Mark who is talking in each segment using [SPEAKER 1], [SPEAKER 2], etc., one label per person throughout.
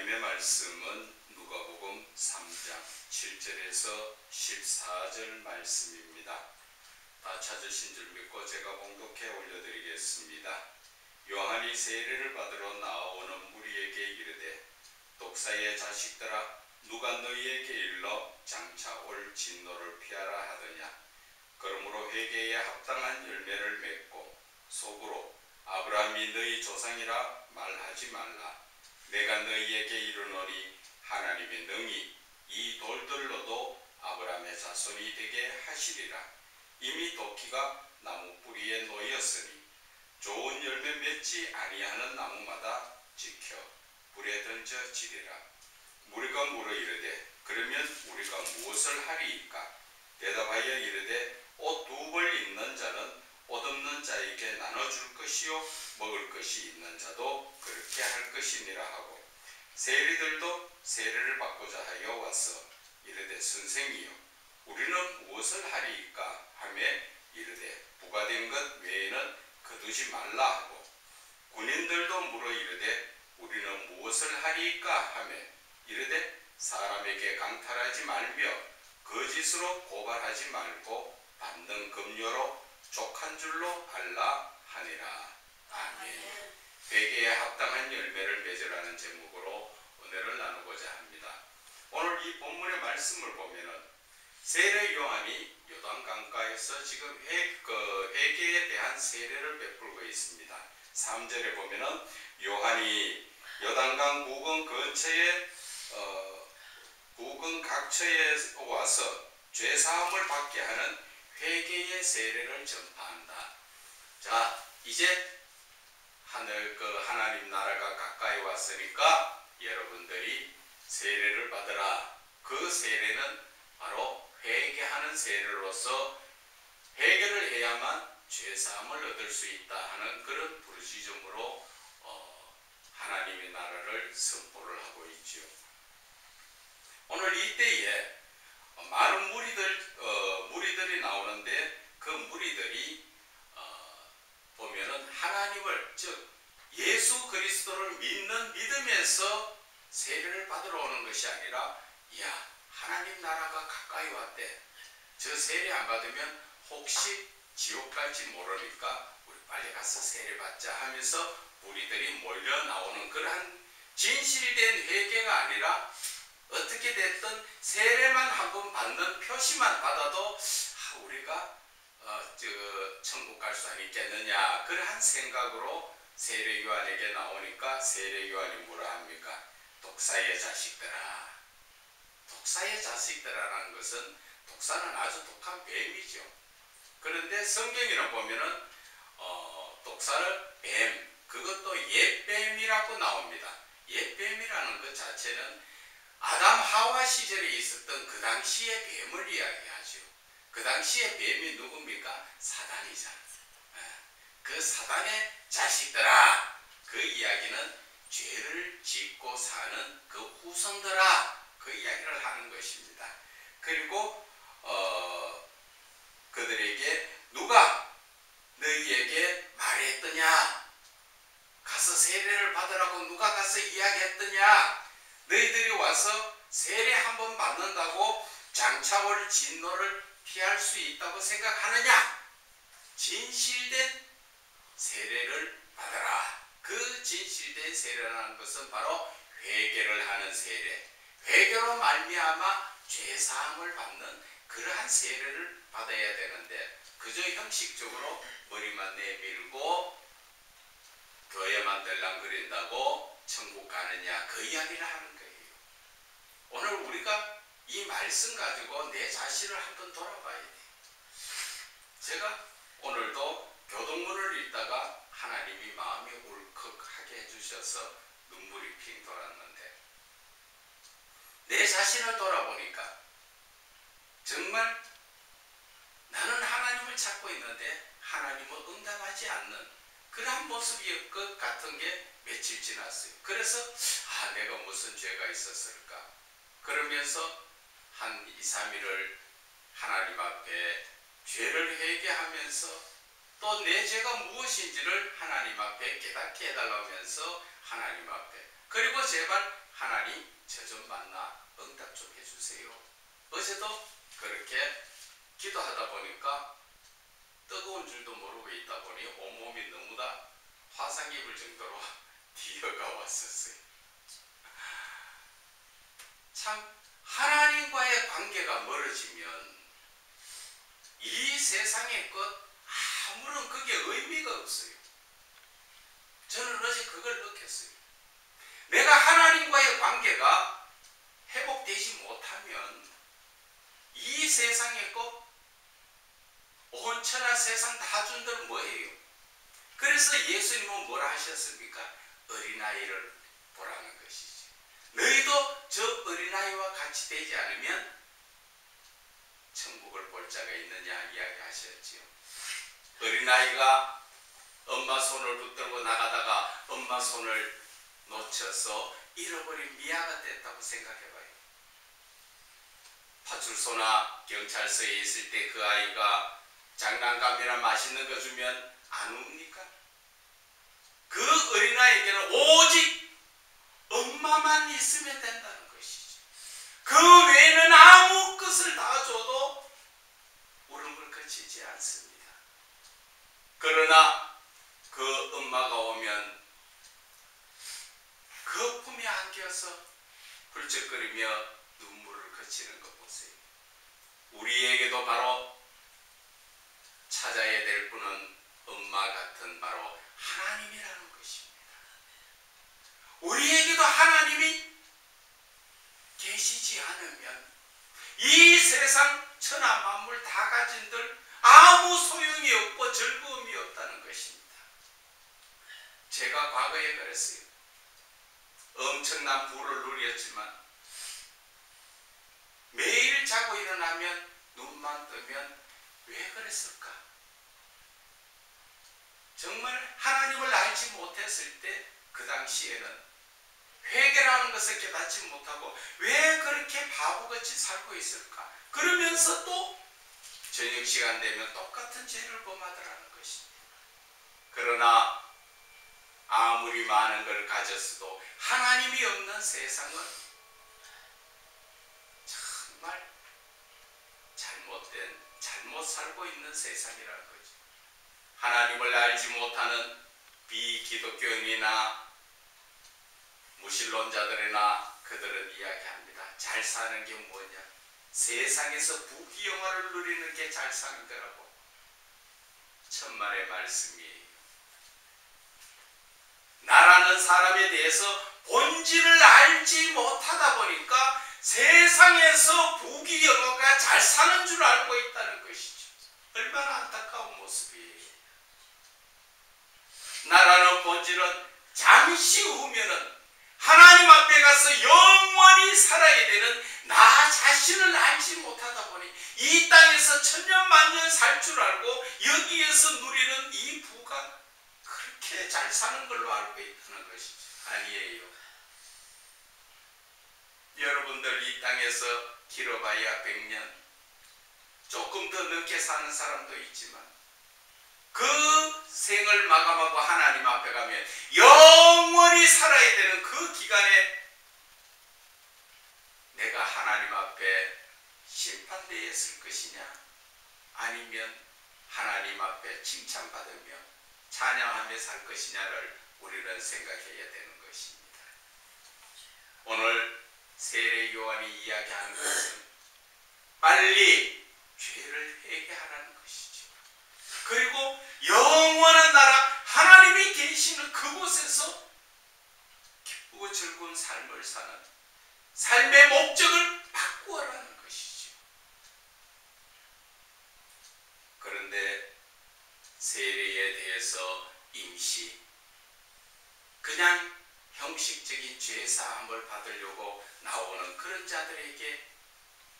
[SPEAKER 1] 하나님의 말씀은 누가복음 3장 7절에서 14절 말씀입니다. 다 찾으신 줄 믿고 제가 봉독해 올려드리겠습니다. 요한이 세례를 받으러 나오는 무리에게 이르되 독사의 자식들아 누가 너희에게 일러 장차 올 진노를 피하라 하더냐. 그러므로 회개에 합당한 열매를 맺고 속으로 아브라함이 너희 조상이라 말하지 말라. 내가 너희에게 이르노니 하나님의 능히 이 돌들로도 아브라함의 자손이 되게 하시리라. 이미 도끼가 나무 뿌리에 놓였으니 좋은 열매 맺지 아니하는 나무마다 지켜 불에 던져지리라. 무리가 물어 이르되 그러면 우리가 무엇을 하리이까? 대답하여 이르되 옷 두 벌 있는 자는 옷 없는 자에게 나눠줄 것이요 먹을 것이 있는 자도 그렇게 할 것이니라 하고 세리들도 세례를 받고자 하여 와서 이르되 선생이여 우리는 무엇을 하리이까 하매 이르되 부과된 것 외에는 거두지 말라 하고 군인들도 물어 이르되 우리는 무엇을 하리이까 하매 이르되 사람에게 강탈하지 말며 거짓으로 고발하지 말고 받는 급료로 족한 줄로 알라 하니라. 아멘. 회개에 합당한 열매를 맺으라는 제목으로 은혜를 나누고자 합니다. 오늘 이 본문의 말씀을 보면은 세례 요한이 요단강가에서 지금 회개에 대한 세례를 베풀고 있습니다. 3절에 보면은 요한이 요단강 부근 근처에 부근 각처에 와서 죄 사함을 받게 하는 회개의 세례를 전파한다. 자, 이제 하나님 나라가 가까이 왔으니까 여러분들이 세례를 받으라. 그 세례는 바로 회개하는 세례로서 회개를 해야만 죄 사함을 얻을 수 있다 하는 그런 부르짖음으로 하나님의 나라를 선포를 하고 있지요. 오늘 이때에 많은 무리들이 나오는데 그 무리들이 보면은 하나님을 즉 예수 그리스도를 믿는 믿음에서 세례를 받으러 오는 것이 아니라 야 하나님 나라가 가까이 왔대. 저 세례 안 받으면 혹시 지옥 갈지 모르니까 우리 빨리 가서 세례 받자 하면서 무리들이 몰려 나오는 그러한 진실된 회개가 아니라 어떻게 됐든 세례만 한번 받는 표시만 받아도 우리가 천국 갈 수 있겠느냐 그러한 생각으로 세례 요한에게 나오니까 세례 요한이 뭐라 합니까? 독사의 자식들아. 독사의 자식들아라는 것은 독사는 아주 독한 뱀이죠. 그런데 성경에는 보면은 독사를 뱀, 그것도 옛뱀이라고 나옵니다. 옛뱀이라는 것 자체는 아담 하와 시절에 있었던 그 당시의 뱀을 이야기하죠. 그 당시의 뱀이 누굽니까? 사단이잖아요. 그 사단의 자식들아. 그 이야기는 죄를 짓고 사는 그 후손들아. 그 이야기를 하는 것입니다. 그리고 그들에게 누가 너희에게 말했더냐? 가서 세례를 받으라고 누가 가서 이야기했더냐? 너희들이 와서 세례 한번 받는다고 장차 올 진노를 피할 수 있다고 생각하느냐? 진실된 세례를 받아라. 그 진실된 세례라는 것은 바로 회개를 하는 세례. 회개로 말미암아 죄사함을 받는 그러한 세례를 받아야 되는데 그저 형식적으로 머리만 내밀고 교회만 들랑거린다고 천국 가느냐 그 이야기를 하는 거예요. 오늘 우리가 이 말씀 가지고 내 자신을 한번 돌아봐야 돼. 제가 오늘도 교동문을 읽다가 하나님이 마음이 울컥하게 해주셔서 눈물이 핑 돌았는데 내 자신을 돌아보니까 정말 나는 하나님을 찾고 있는데 하나님은 응답하지 않는 그러한 모습일 것 같은 게 며칠 지났어요. 그래서 내가 무슨 죄가 있었을까? 그러면서 한 2, 3일을 하나님 앞에 죄를 회개하면서 또 내 죄가 무엇인지를 하나님 앞에 깨닫게 해달라면서 하나님 앞에. 그리고 제발 하나님 저 좀 만나 응답 좀 해주세요. 어제도 그렇게 기도하다 보니까 뜨거운 줄도 모르고 있다 보니 온몸이 너무 다 화상 입을 정도로 기어가 왔었어요. 참 하나님과의 관계가 멀어지면 이 세상의 것 아무런 그게 의미가 없어요. 저는 어제 그걸 느꼈어요. 내가 하나님과의 관계가 회복되지 못하면 이 세상의 것 온 천하 세상 다 준들 뭐예요? 그래서 예수님은 뭐라 하셨습니까? 어린아이를 보라는 것이지. 너희도 저 어린아이와 같이 되지 않으면 천국을 볼 자가 있느냐 이야기하셨지요. 어린아이가 엄마 손을 붙들고 나가다가 엄마 손을 놓쳐서 잃어버린 미아가 됐다고 생각해봐요. 파출소나 경찰서에 있을 때 그 아이가 장난감이나 맛있는 거 주면 안 웁니까? 그 어린아이에게는 오직 엄마만 있으면 된다는 것이죠. 그 외에는 아무 것을 다 줘도 울음을 그치지 않습니다. 그러나 그 엄마가 오면 그 품에 안겨서 훌쩍거리며 눈물을 그치는 것 보세요. 우리에게도 바로 찾아야 될 분은 엄마 같은 바로 하나님이라는 것입니다. 우리에게도 하나님이 계시지 않으면 이 세상 천하 만물 다 가진들 아무 소용이 없고 즐거움이 없다는 것입니다. 제가 과거에 그랬어요. 엄청난 부를 누렸지만 매일 자고 일어나면 눈만 뜨면 왜 그랬을까? 정말 하나님을 알지 못했을 때 그 당시에는 회개라는 것을 깨닫지 못하고 왜 그렇게 바보같이 살고 있을까? 그러면서 또 저녁 시간 되면 똑같은 죄를 범하더라는 것입니다. 그러나 아무리 많은 걸 가졌어도 하나님이 없는 세상은 정말 잘못 살고 있는 세상이라는 거죠. 하나님을 알지 못하는 비기독교인이나 무신론자들이나 그들은 이야기합니다. 잘 사는 게 뭐냐? 세상에서 부귀영화를 누리는 게 잘 사는 거라고. 천만의 말씀이에요. 나라는 사람에 대해서 본질을 알지 못하다 보니까 세상에서 부귀영화가 잘 사는 줄 알고 있다는 것이죠. 얼마나 안타까운 모습이에요. 나라는 본질은 잠시 후면은 하나님 앞에 가서 영원히 살아야 되는 나 자신을 알지 못하다 보니 이 땅에서 천년만년 살 줄 알고 여기에서 누리는 이 부가 그렇게 잘 사는 걸로 알고 있다는 것이죠. 아니에요. 여러분들 이 땅에서 길어봐야 100년, 조금 더 늦게 사는 사람도 있지만 그 생을 마감하고 하나님 앞에 가면 영원히 살아야 되는 그 기간에 내가 하나님 앞에 심판대에 설 것이냐 아니면 하나님 앞에 칭찬받으며 찬양하며 살 것이냐를 우리는 생각해야 되는 것입니다. 오늘 세례 요한이 이야기하는 것은 빨리 죄를 회개하라는 것이죠. 그리고 영원한 나라 하나님이 계시는 그곳에서 기쁘고 즐거운 삶을 사는 삶의 목적을 바꾸어라는 것이죠. 그런데 세례에 대해서 임시 그냥 형식적인 죄사함을 받으려고 나오는 그런 자들에게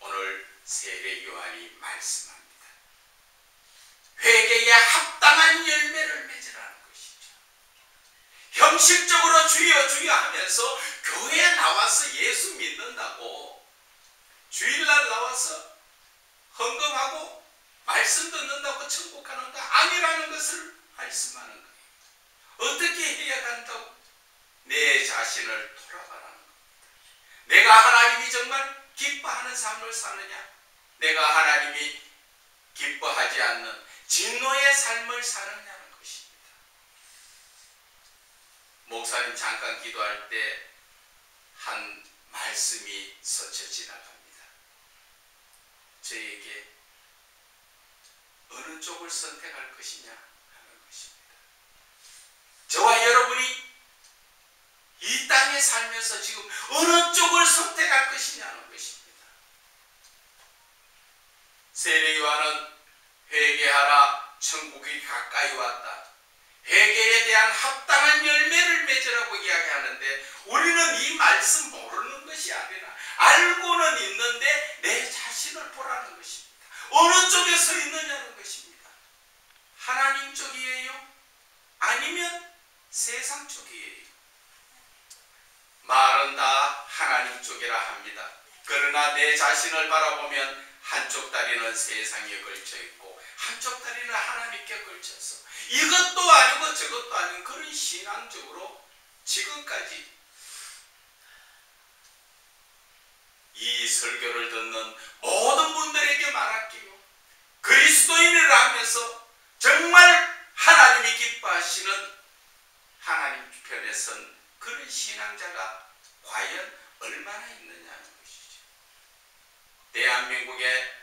[SPEAKER 1] 오늘 세례 요한이 말씀합니다. 회개에 합당한 열매를 맺으라는 것이죠. 형식적으로 주여 주여 하면서 교회에 나와서 예수 믿는다고 주일날 나와서 헌금하고 말씀 듣는다고 천국 가는 거 아니라는 것을 말씀하는 거예요. 어떻게 해야 한다고? 내 자신을 돌아보라는 겁니다. 내가 하나님이 정말 기뻐하는 삶을 사느냐, 내가 하나님이 기뻐하지 않는 진노의 삶을 사느냐는 것입니다. 목사님 잠깐 기도할 때 한 말씀이 스쳐 지나갑니다. 저에게 어느 쪽을 선택할 것이냐 하는 것입니다. 저와 여러분이 이 땅에 살면서 지금 어느 쪽을 선택할 것이냐는 것입니다. 세례요한은 회개하라, 천국이 가까이 왔다, 회개에 대한 합당한 열매를 맺으라고 이야기하는데, 우리는 이 말씀 모르는 것이 아니라 알고는 있는데 내 자신을 보라는 것입니다. 어느 쪽에 서 있느냐는 것입니다. 하나님 쪽이에요? 아니면 세상 쪽이에요? 말은 다 하나님 쪽이라 합니다. 그러나 내 자신을 바라보면 한쪽 다리는 세상에 걸쳐 있고 한쪽 다리는 하나님께 걸쳐서 이것도 아니고 저것도 아닌 그런 신앙적으로 지금까지 이 설교를 듣는 모든 분들에게 말할게요. 그리스도인이라 하면서 정말 하나님이 기뻐하시는 하나님 편에 선 그런 신앙자가 과연 얼마나 있느냐는 것이죠. 대한민국에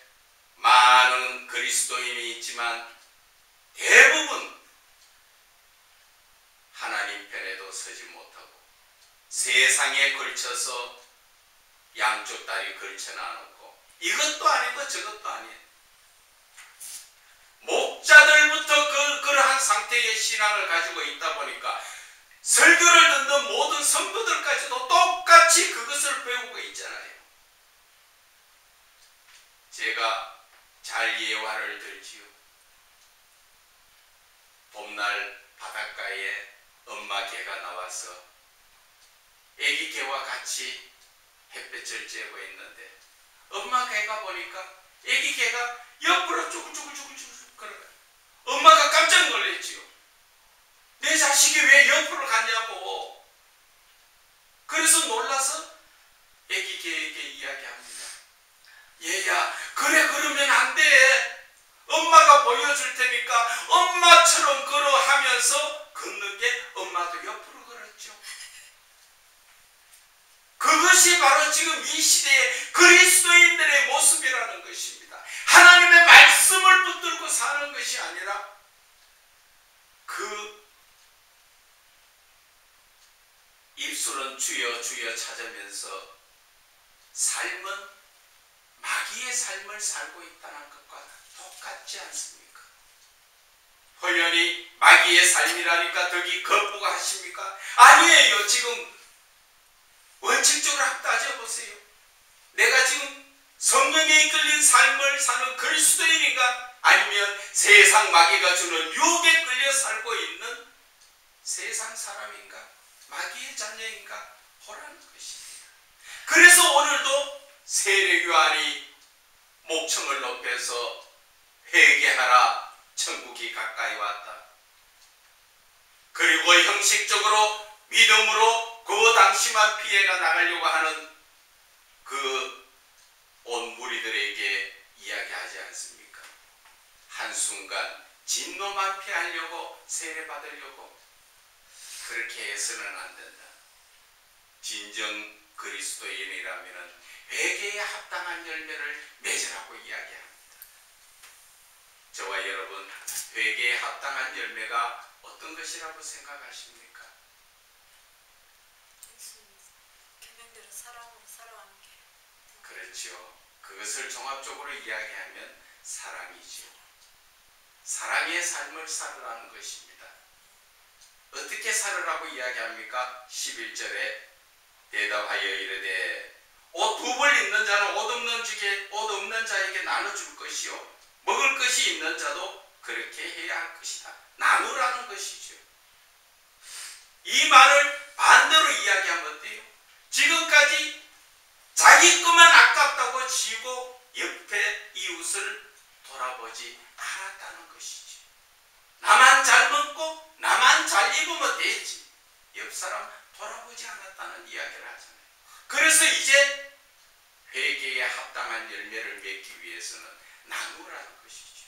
[SPEAKER 1] 많은 그리스도인이 있지만 대부분 하나님 편에도 서지 못하고 세상에 걸쳐서 양쪽 다리 걸쳐놔놓고 이것도 아니고 저것도 아니에요. 목자들부터 그러한 상태의 신앙을 가지고 있다 보니까 설교를 듣는 모든 성도들까지도 똑같이 그것을 배우고 있잖아요. 제가 잘 예화를 들지요. 봄날 바닷가에 엄마 개가 나와서 애기 개와 같이 햇볕을 쬐고 있는데 엄마 개가 보니까 애기 개가 옆으로 쭈글쭈글 걸어가요. 엄마가 깜짝 놀랐지요. 내 자식이 왜 옆으로 가냐고. 그래서 놀라서 애기 개에게 이야기합니다. 얘야, 그래 그러면 안 돼. 엄마가 보여줄 테니까 엄마처럼 걸어 하면서 걷는 게 엄마도 옆으로 걸었죠. 그것이 바로 지금 이 시대의 그리스도인들의 모습이라는 것입니다. 하나님의 말씀을 붙들고 사는 것이 아니라 그 입술은 주여 주여 찾으면서 삶은 마귀의 삶을 살고 있다는 것과 똑같지 않습니까? 호연히 마귀의 삶이라니까 덕이 거부가 하십니까? 아니에요. 지금 원칙적으로 한번 따져보세요. 내가 지금 성령에 이끌린 삶을 사는 그리스도인인가? 아니면 세상 마귀가 주는 유혹에 끌려 살고 있는 세상 사람인가? 마귀의 자녀인가? 보라는 것입니다. 그래서 오늘도 세례요한이 목청을 높여서 회개하라, 천국이 가까이 왔다. 그리고 형식적으로 믿음으로 그 당시만 피해가 나가려고 하는 그 온 무리들에게 이야기하지 않습니까? 한순간 진노만 피하려고 세례받으려고 그렇게 해서는 안 된다. 진정 그리스도인이라면 회개에 합당한 열매를 맺으라고 이야기합니다. 저와 여러분, 회개에 합당한 열매가 어떤 것이라고 생각하십니까?
[SPEAKER 2] 계명대로 사랑으로 살아가는 게.
[SPEAKER 1] 그렇죠. 그것을 종합적으로 이야기하면 사랑이죠. 사랑의 삶을 살으라는 것입니다. 어떻게 살으라고 이야기합니까? 11절에 대답하여 이르되 옷 두 벌 있는 자는 옷 없는 자에게 나눠줄 것이요 먹을 것이 있는 자도 그렇게 해야 할 것이다. 나누라는 것이죠. 이 말을 반대로 이야기하면 어때요? 지금까지 자기 것만 아깝다고 지고 옆에 이웃을 돌아보지 않았다는 것이지. 나만 잘 먹고 나만 잘 입으면 되지. 옆 사람 돌아보지 않았다는 이야기를 하잖아요. 그래서 이제 회개에 합당한 열매를 맺기 위해서는 나누라는 것이죠.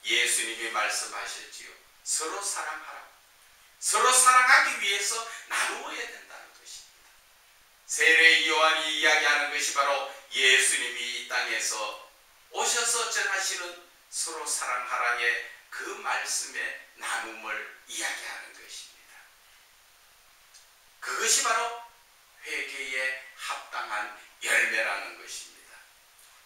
[SPEAKER 1] 예수님이 말씀하셨지요. 서로 사랑하라. 서로 사랑하기 위해서 나누어야 된다는 것입니다. 세례 요한이 이야기하는 것이 바로 예수님이 이 땅에서 오셔서 전하시는 서로 사랑하라의 그 말씀의 나눔을 이야기하는 것입니다. 그것이 바로 회개에 합당한 열매라는 것입니다.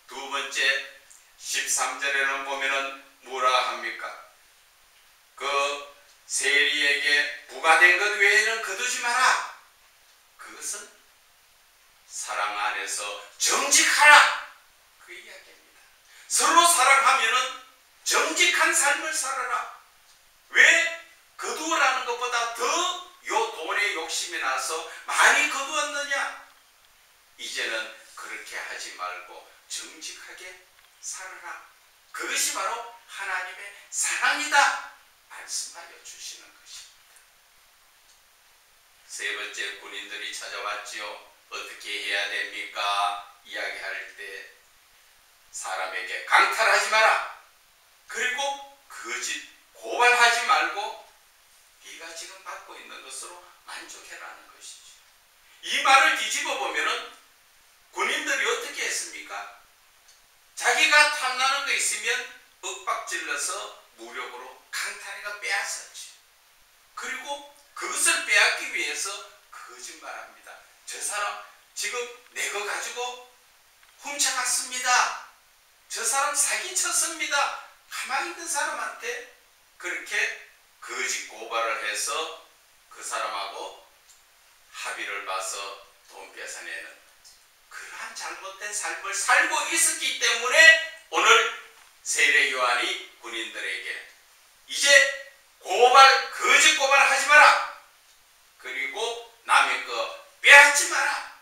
[SPEAKER 1] 두 번째 13절에는 보면은 뭐라 합니까? 그 세리에게 부과된 것 외에는 거두지 마라. 그것은 사랑 안에서 정직하라. 그 이야기입니다. 서로 사랑하면은 정직한 삶을 살아라. 왜 거두라는 것보다 더 요 돈에 욕심이 나서 많이 거두었느냐? 이제는 그렇게 하지 말고 정직하게 살아라. 그것이 바로 하나님의 사랑이다 말씀하여 주시는 것입니다. 세 번째, 군인들이 찾아왔지요. 어떻게 해야 됩니까? 이야기할 때 사람에게 강탈하지 마라. 그리고 거짓 고발하지 말고 네가 지금 받고 있는 것으로 만족해라는 것이죠. 이 말을 뒤집어 보면은 군인들이 어떻게 했습니까? 자기가 탐나는 거 있으면 윽박질러서 무력으로 강탈해가 빼앗았죠. 그리고 그것을 빼앗기 위해서 거짓말합니다. 저 사람 지금 내 거 가지고 훔쳐갔습니다. 저 사람 사기쳤습니다. 가만히 있는 사람한테 그렇게 거짓 고발을 해서 그 사람하고 합의를 봐서 돈 뺏어내는 그러한 잘못된 삶을 살고 있었기 때문에 오늘 세례 요한이 군인들에게 이제 거짓 고발하지 마라. 그리고 남의 거 빼앗지 마라.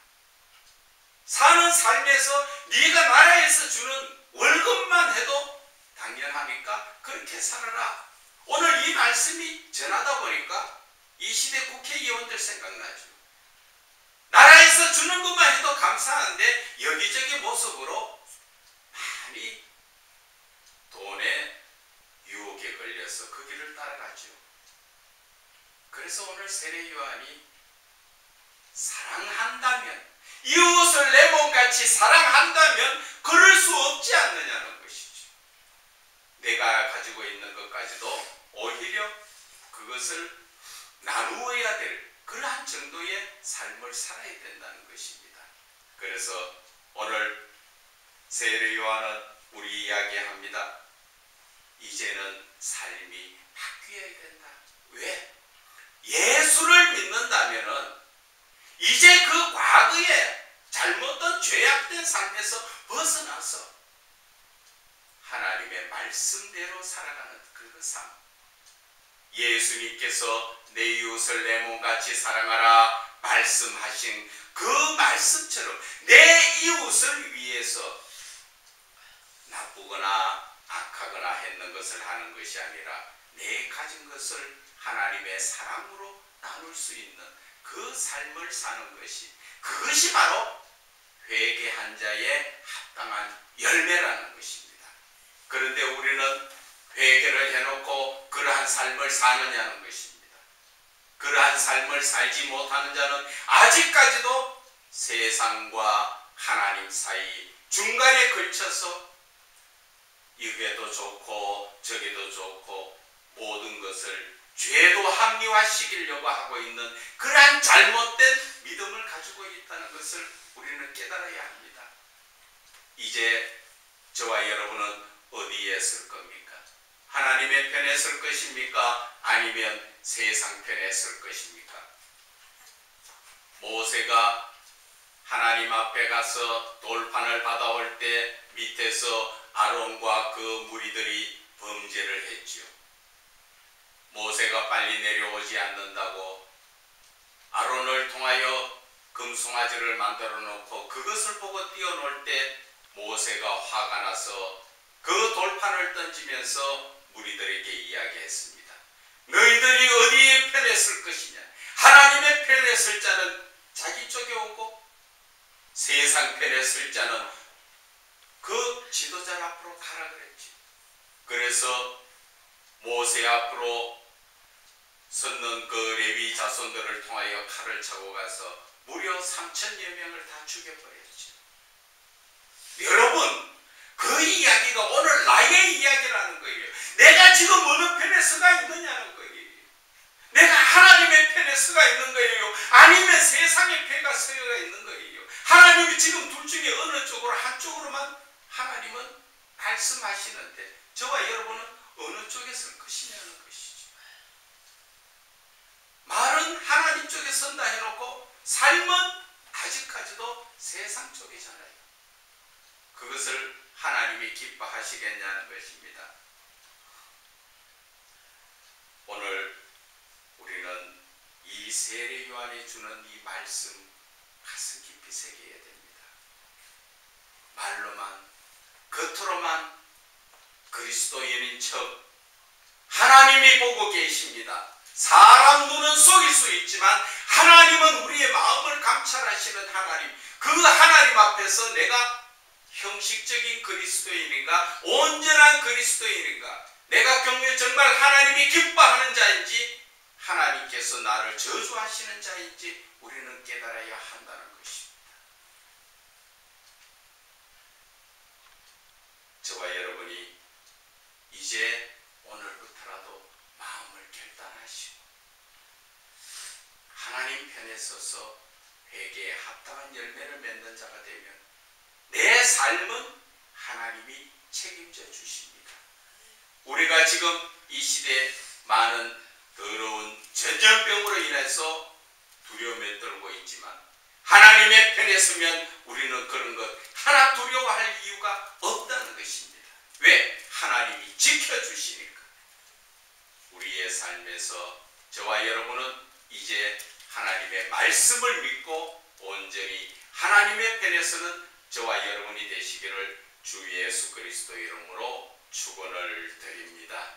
[SPEAKER 1] 사는 삶에서 네가 나라에서 주는 월급만 해도 당연하니까 그렇게 살아라. 오늘 이 말씀이 전하다 보니까 이 시대 국회의원들 생각나죠. 나라에서 주는 것만 해도 감사한데 여기저기 모습으로 많이 돈에 유혹에 걸려서 그 길을 따라가죠. 그래서 오늘 세례 요한이 사랑한다면, 이웃을 내 몸같이 사랑한다면 그럴 수 없지 않느냐는 것이죠. 내가 가지고 있는 것까지도 오히려 그것을 나누어야 될 그러한 정도의 삶을 살아야 된다는 것입니다. 그래서 오늘 세례 요한은 우리 이야기합니다. 이제는 삶이 바뀌어야 된다. 왜? 예수를 믿는다면은 이제 그 과거에 잘못된 죄악된 삶에서 벗어나서 하나님의 말씀대로 살아가는 그 삶. 예수님께서 내 이웃을 내 몸같이 사랑하라 말씀하신 그 말씀처럼 내 이웃을 위해서 나쁘거나 악하거나 했는 것을 하는 것이 아니라 내 가진 것을 하나님의 사랑으로 나눌 수 있는 그 삶을 사는 것이, 그것이 바로 회개한 자의 합당한 열매라는 것입니다. 그런데 우리는 회개를 해놓고 그러한 삶을 사느냐는 것입니다. 그러한 삶을 살지 못하는 자는 아직까지도 세상과 하나님 사이 중간에 걸쳐서 이게도 좋고 저게도 좋고 모든 것을 죄도 합리화시키려고 하고 있는 그러한 잘못된 믿음을 가지고 있다는 것을 우리는 깨달아야 합니다. 이제 저와 여러분은 어디에 설 겁니까? 하나님의 편에 설 것입니까? 아니면 세상 편에 설 것입니까? 모세가 하나님 앞에 가서 돌판을 받아올 때 밑에서 아론과 그 무리들이 범죄를 했지요. 모세가 빨리 내려오지 않는다고 아론을 통하여 금송아지를 만들어 놓고 그것을 보고 뛰어놀 때 모세가 화가 나서 그 돌판을 던지면서 무리들에게 이야기했습니다. 너희들이 어디에 편에 설 것이냐? 하나님의 편에 설 자는 자기 쪽에 오고 세상 편에 설 자는 그 지도자 앞으로 가라 그랬지. 그래서 모세 앞으로 섰는 그 레위 자손들을 통하여 칼을 차고 가서 무려 3,000여 명을 다 죽여버렸죠. 여러분, 그 이야기가 오늘 나의 이야기라는 거예요. 내가 지금 어느 편에 서가 있느냐는 거예요. 내가 하나님의 편에 서가 있는 거예요. 아니면 세상의 편에 서가 있는 거예요. 하나님이 지금 둘 중에 어느 쪽으로 한쪽으로만 하나님은 말씀하시는데 저와 여러분은 어느 쪽에 설 것이냐는 것이죠. 말은 하나님 쪽에 선다 해놓고 삶은 아직까지도 세상 쪽이잖아요. 그것을 하나님이 기뻐하시겠냐는 것입니다. 오늘 우리는 이 세례 요한이 주는 이 말씀 가슴 깊이 새겨야 됩니다. 말로만 겉으로만 그리스도인인 척 하나님이 보고 계십니다. 사람 눈은 속일 수 있지만 하나님은 우리의 마음을 감찰하시는 하나님, 그 하나님 앞에서 내가 형식적인 그리스도인인가 온전한 그리스도인인가, 내가 정말 하나님이 기뻐하는 자인지 하나님께서 나를 저주하시는 자인지 우리는 깨달아야 한다는 것입니다. 저와 여러분이 이제 오늘부터라도 마음을 결단하시고 하나님 편에 서서 회개에 합당한 열매를 맺는 자가 되면 내 삶은 하나님이 책임져 주십니다. 우리가 지금 이 시대에 많은 더러운 전염병으로 인해서 두려움에 떨고 있지만 하나님의 편에 서면 우리는 그런 것 하나 두려워할 이유가 없다는 것입니다. 왜? 하나님이 지켜주시니까. 우리의 삶에서 저와 여러분은 이제 하나님의 말씀을 믿고 온전히 하나님의 편에 서는 저와 여러분이 되시기를 주 예수 그리스도 이름으로 축원을 드립니다.